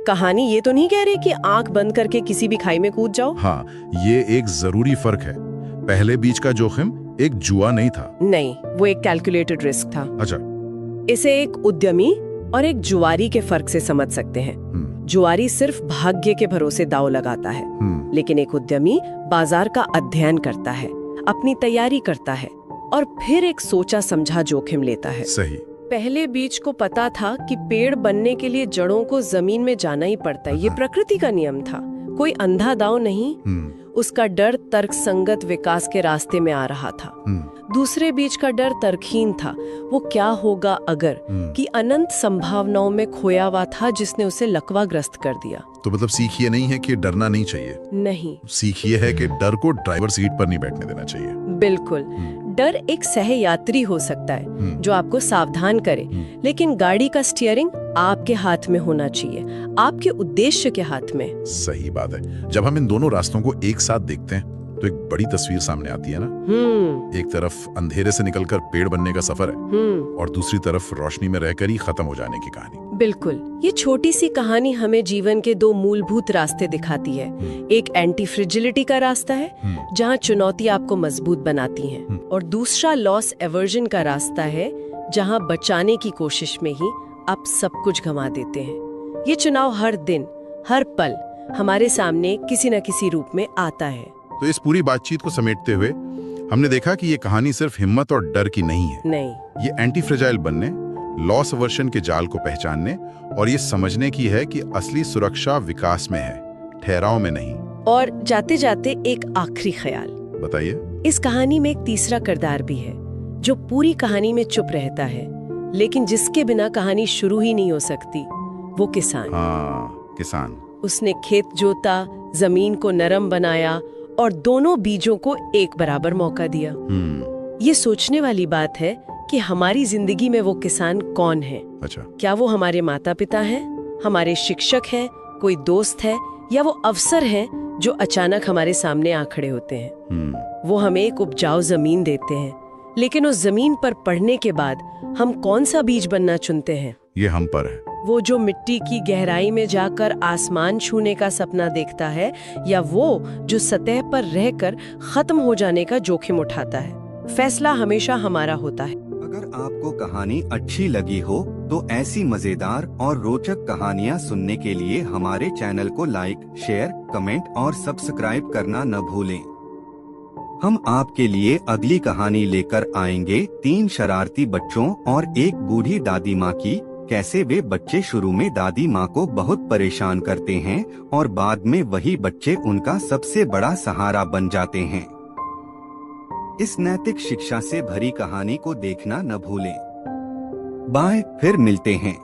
कहानी ये तो नहीं कह रही कि आंख बंद करके किसी भी खाई में कूद जाओ। हाँ, ये एक जरूरी फर्क है। पहले बीच का जोखिम एक जुआ नहीं था। नहीं, वो एक कैलकुलेटेड रिस्क था। अच्छा। इसे एक उद्यमी और एक जुआरी के फर्क से समझ सकते हैं। जुआरी सिर्फ भाग्य के भरोसे दांव लगाता है, लेकिन एक उद्यमी बाजार का अध्ययन करता है, अपनी तैयारी करता है और फिर एक सोचा समझा जोखिम लेता है। सही। पहले बीज को पता था कि पेड़ बनने के लिए जड़ों को जमीन में जाना ही पड़ता है। ये प्रकृति का नियम था, कोई अंधा दांव नहीं। उसका डर तर्कसंगत विकास के रास्ते में आ रहा था। दूसरे बीज का डर तर्कहीन था। वो क्या होगा अगर कि अनंत संभावनाओं में खोया हुआ था, जिसने उसे लकवाग्रस्त कर दिया। तो मतलब सीख ये नहीं है कि डरना नहीं चाहिए। नहीं, सीख ये है कि डर को ड्राइवर सीट पर नहीं बैठने देना चाहिए। बिल्कुल। डर एक सहयात्री हो सकता है जो आपको सावधान करे, लेकिन गाड़ी का स्टीयरिंग आपके हाथ में होना चाहिए, आपके उद्देश्य के हाथ में। सही बात है। जब हम इन दोनों रास्तों को एक साथ देखते हैं तो एक बड़ी तस्वीर सामने आती है ना। एक तरफ अंधेरे से निकलकर पेड़ बनने का सफर है और दूसरी तरफ रोशनी में रहकर ही खत्म हो जाने की कहानी। बिल्कुल। ये छोटी सी कहानी हमें जीवन के दो मूलभूत रास्ते दिखाती है। एक एंटी फ्रिजिलिटी का रास्ता है, जहाँ चुनौती आपको मजबूत बनाती है, और दूसरा लॉस एवर्जन का रास्ता है, जहाँ बचाने की कोशिश में ही आप सब कुछ गंवा देते हैं। ये चुनाव हर दिन, हर पल हमारे सामने किसी न किसी रूप में आता है। तो इस पूरी बातचीत को समेटते हुए हमने देखा कि ये कहानी सिर्फ हिम्मत और डर की नहीं है। नहीं, ये एंटी फ्रेजाइल बनने, लॉस अवर्शन के जाल को पहचानने और ये समझने की है कि असली सुरक्षा विकास में है, ठहराव में नहीं। और जाते जाते एक आखिरी ख्याल। बताइए। इस कहानी में एक तीसरा किरदार भी है जो पूरी कहानी में चुप रहता है, लेकिन जिसके बिना कहानी शुरू ही नहीं हो सकती। वो किसान। हाँ, किसान। उसने खेत जोता, जमीन को नरम बनाया और दोनों बीजों को एक बराबर मौका दिया। ये सोचने वाली बात है कि हमारी जिंदगी में वो किसान कौन है। अच्छा। क्या वो हमारे माता पिता हैं, हमारे शिक्षक हैं, कोई दोस्त है, या वो अवसर हैं जो अचानक हमारे सामने आ खड़े होते हैं। वो हमें एक उपजाऊ जमीन देते हैं, लेकिन उस जमीन पर पढ़ने के बाद हम कौन सा बीज बनना चुनते हैं, ये हम पर है। वो जो मिट्टी की गहराई में जाकर आसमान छूने का सपना देखता है, या वो जो सतह पर रहकर खत्म हो जाने का जोखिम उठाता है। फैसला हमेशा हमारा होता है। अगर आपको कहानी अच्छी लगी हो तो ऐसी मजेदार और रोचक कहानियाँ सुनने के लिए हमारे चैनल को लाइक, शेयर, कमेंट और सब्सक्राइब करना न भूलें। हम आपके लिए अगली कहानी लेकर आएंगे 3 शरारती बच्चों और एक बूढ़ी दादी माँ की। कैसे वे बच्चे शुरू में दादी माँ को बहुत परेशान करते हैं और बाद में वही बच्चे उनका सबसे बड़ा सहारा बन जाते हैं। इस नैतिक शिक्षा से भरी कहानी को देखना न भूलें। बाय, फिर मिलते हैं।